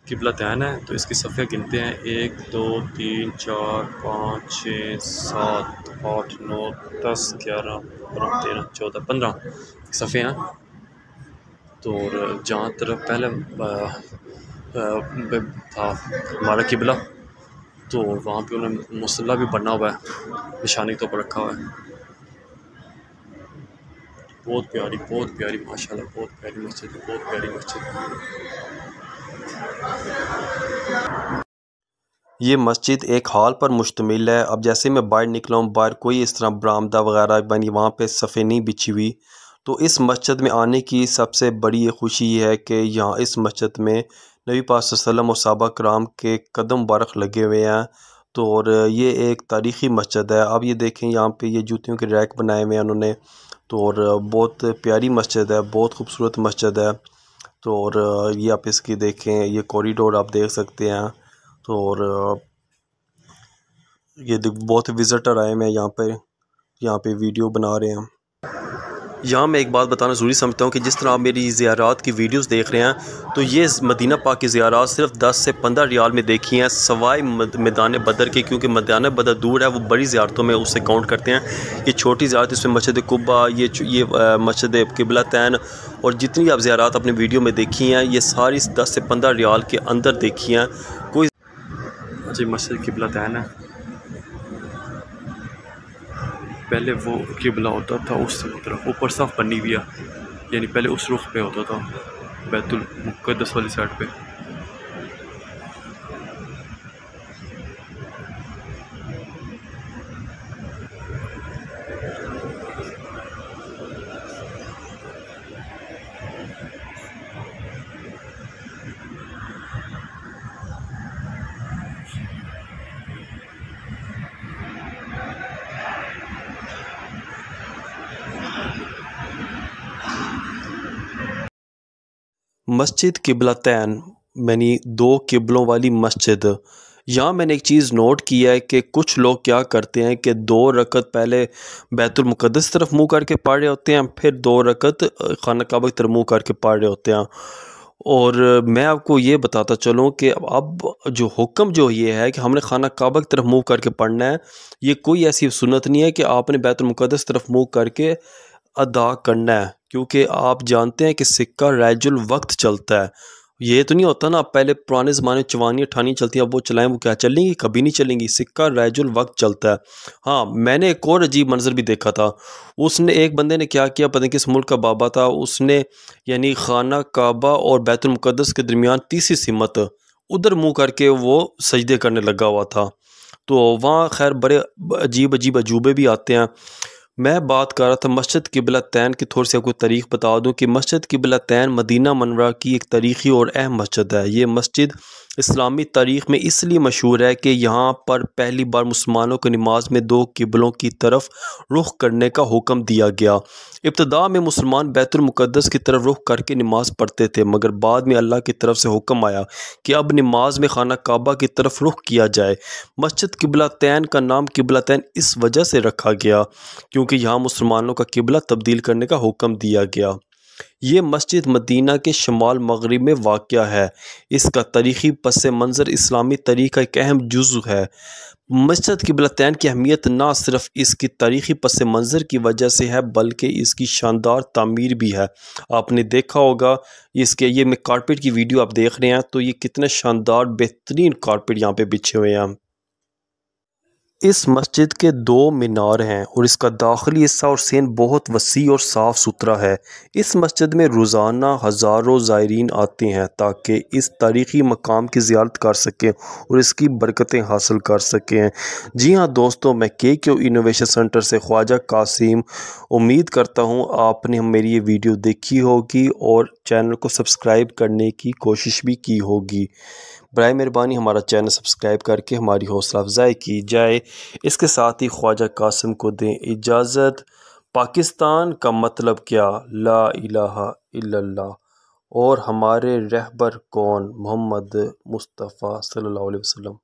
किबला तैन है तो इसकी सफ़े गिनते हैं 1 2 3 4 5 6 7 8 9 10 11 12 13 14 15 सफ़े हैं। तो जहाँ तरफ पहले था हमारा किबला, तो वहाँ पे उन्होंने मुसल्ला भी बना हुआ है, निशानी के तौर पर रखा हुआ है। बहुत प्यारी माशाल्लाह, बहुत प्यारी मस्जिद है, बहुत प्यारी मस्जिद है। ये मस्जिद एक हॉल पर मुश्तमिल है। अब जैसे मैं बाहर निकला हूँ, बाहर कोई इस तरह बरामदा वगैरह बनी, वहाँ पे सफ़े नहीं बिछी हुई। तो इस मस्जिद में आने की सबसे बड़ी ये खुशी ये है कि यहाँ इस मस्जिद में नबी पाक सल्लल्लाहु अलैहि वसल्लम और सहाबा कराम के कदम मुबारक लगे हुए हैं। तो और ये एक तारीख़ी मस्जिद है। अब ये देखें, यहाँ पे ये जूतियों के रैक बनाए हुए हैं उन्होंने। तो और बहुत प्यारी मस्जिद है, बहुत खूबसूरत मस्जिद है। तो और ये आप इसकी देखें, ये कॉरिडोर आप देख सकते हैं। तो और ये बहुत विज़िटर आए हैं यहाँ पे वीडियो बना रहे हैं। यहाँ मैं एक बात बताना ज़रूरी समझता हूँ कि जिस तरह आप मेरी ज़ियारात की वीडियोस देख रहे हैं, तो ये मदीना पाक की ज़ियारात सिर्फ 10 से 15 रियाल में देखी हैं, सवाए मैदान बदर के, क्योंकि मैदान बदर दूर है, वो बड़ी ज़ियारतों में उससे काउंट करते हैं। ये छोटी ज़ियारत, इसमें मस्जिद कुब्बा, ये मस्जिद किबला तैन और जितनी आप ज़ियारात अपने वीडियो में देखी हैं, ये सारी 10 से 15 रियाल के अंदर देखी हैं। कोई जी मस्जिद किबला तैन है। पहले वो किबला होता था उस तरफ, ऊपर सफ़ बनी हुई है, यानी पहले उस रुख पे होता था, बैतुल मुक़द्दस वाली साइड पे। मस्जिद किबला तैन यानी 2 किबलों वाली मस्जिद। यहाँ मैंने एक चीज़ नोट की है कि कुछ लोग क्या करते हैं कि 2 रकत पहले बैतुल मुक़द्दस तरफ मुँह करके पढ़ रहे होते हैं, फिर 2 रकत खाना काबा की तरफ मुँह करके पढ़ रहे होते हैं। और मैं आपको ये बताता चलूँ कि अब जो हुक्म जो ये है कि हमने खाना काबा की तरफ मुँह करके पढ़ना है, ये कोई ऐसी सुन्नत नहीं है कि आपने बैतुल मुक़द्दस तरफ मुँह करके अदा करना है, क्योंकि आप जानते हैं कि सिक्का रैजुल वक्त चलता है। ये तो नहीं होता ना, पहले पुराने ज़माने में चवानियाँ ठानियाँ चलती हैं, अब वो चलाएं, वो क्या चलेंगी? कभी नहीं चलेंगी। सिक्का रैजुल वक्त चलता है। हाँ, मैंने एक और अजीब मंजर भी देखा था। उसने, एक बंदे ने क्या किया, पता नहीं किस मुल्क का बाबा था, उसने यानी खाना काबा और बैतुल मुक़द्दस के दरमियान तीसरी सिमत उधर मुँह करके वो सजदे करने लगा हुआ था। तो वहाँ खैर बड़े अजीब अजीब अजूबे भी आते हैं। मैं बात कर रहा था मस्जिद किबला तैन की। थोड़ी सी आपको तारीख़ बता दूं कि मस्जिद किबला तैन मदीना मनवरा की एक तारीख़ी और अहम मस्जिद है। ये मस्जिद इस्लामी तारीख़ में इसलिए मशहूर है कि यहाँ पर पहली बार मुसलमानों को नमाज में 2 किबलों की तरफ रुख करने का हुक्म दिया गया। इब्तदा में मुसलमान बैतुल मुक़द्दस की तरफ रुख करके नमाज़ पढ़ते थे, मगर बाद में अल्लाह की तरफ से हुक्म आया कि अब नमाज में खाना काबा की तरफ रुख किया जाए। मस्जिद किबला तैन का नाम किबला तैन इस वजह से रखा गया क्योंकि यहाँ मुसलमानों का किबला तब्दील करने का हुक्म दिया गया। ये मस्जिद मदीना के शमाल मगरिब में वाक़या है। इसका तारीख़ी पस मंज़र इस्लामी तारीख़ का एक अहम जुज़्व है। मस्जिद किबला तैन की अहमियत ना सिर्फ इसकी तारीख़ी पस मंज़र की वजह से है, बल्कि इसकी शानदार तामीर भी है। आपने देखा होगा इसके, ये मैं कारपेट की वीडियो आप देख रहे हैं, तो ये कितने शानदार बेहतरीन कारपेट यहाँ पे बिछे हुए हैं। इस मस्जिद के 2 मीनार हैं और इसका दाखिली हिस्सा और सेन बहुत वसी और साफ़ सुथरा है। इस मस्जिद में रोज़ाना हज़ारों ज़ायरीन आते हैं ताकि इस तारीख़ी मकाम की ज़ियारत कर सकें और इसकी बरकतें हासिल कर सकें। जी हाँ दोस्तों, मैं KQ इनोवेशन सेंटर से ख्वाजा कासिम उम्मीद करता हूँ आपने मेरी ये वीडियो देखी होगी और चैनल को सब्सक्राइब करने की कोशिश भी की होगी। बराए मेहरबानी हमारा चैनल सब्सक्राइब करके हमारी हौसला अफजाई की जाए। इसके साथ ही ख्वाजा कासिम को दें इजाज़त। पाकिस्तान का मतलब क्या? ला इलाहा इल्लल्लाह। और हमारे रहबर कौन? मोहम्मद मुस्तफ़ा सल्लल्लाहु अलैहि वसल्लम।